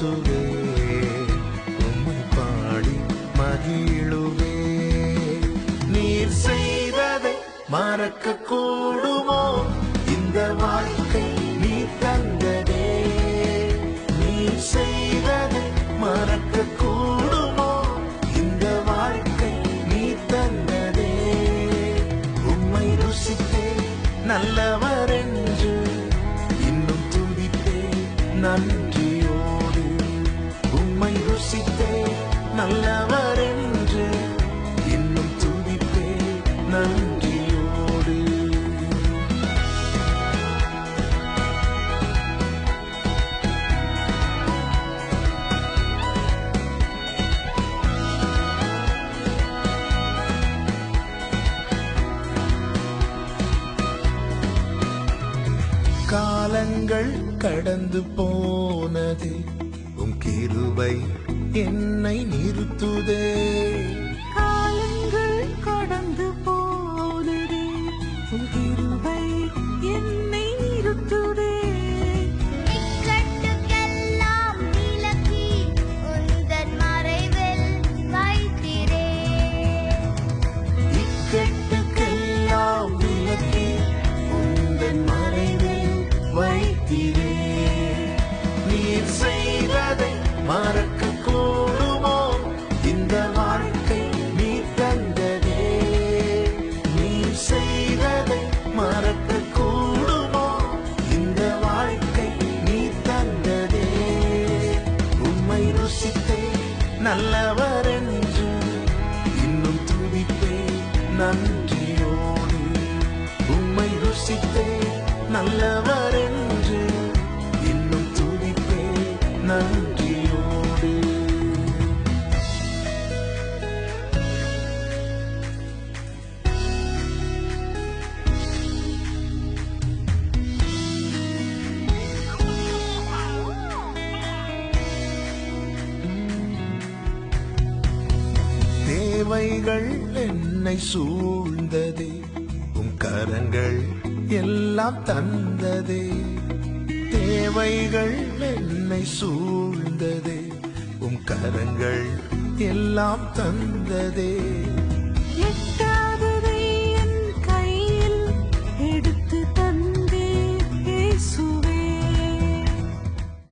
உயர்த்துவே, உம்மை பாடி மகிழுவே. நீர் செய்ததை மறக்க கூடுமோ? இந்த வாழ்க்கை நீ தந்ததே. நீர் செய்ததை மறக்க கூடுமோ? இந்த வாழ்க்கை நீ தந்ததே. உம்மை ருசித்தே நல்லவர் என்று இன்னும் துதித்தே நன்றியோடு. உம்மை ருசித்தே நல்லவர் என்று இன்னும் துதித்தே நன்றியோடு. காலங்கள் கடந்து போனது, உம் கிருபை என்னை நிறுத்துதே. காலங்கள் கடந்து போனது, உம் கிருபை என்னை நிறுத்துதே. இக்கட்டுக்கெல்லாம் விலக்கி உந்தன் மறைவில் வைத்திரே. இக்கட்டுக்கெல்லாம் விலக்கி உந்தன் மறைவில் வைத்திரே. நீர் செய்ததை மறக்க கூடுமோ? இந்த வாழ்க்கை நீ தந்ததே. நீர் செய்ததை மறக்க கூடுமோ? இந்த வாழ்க்கை நீ தந்ததே. உம்மை ருசித்தே நல்லவர் என்று இன்னும் துதிப்பே நன்றியோடு. உம்மை ருசித்தே நல்லவர் என்று இன்னும் துதிப்பே நன்றியோடு. தேவைகள் என்னை சூழ்ந்ததே, உம் கரங்கள் எல்லாம் தந்ததே. தேவைகள் என்னை சூழ்ந்ததே, உம் கரங்கள் எல்லாம் தந்ததே. எட்ட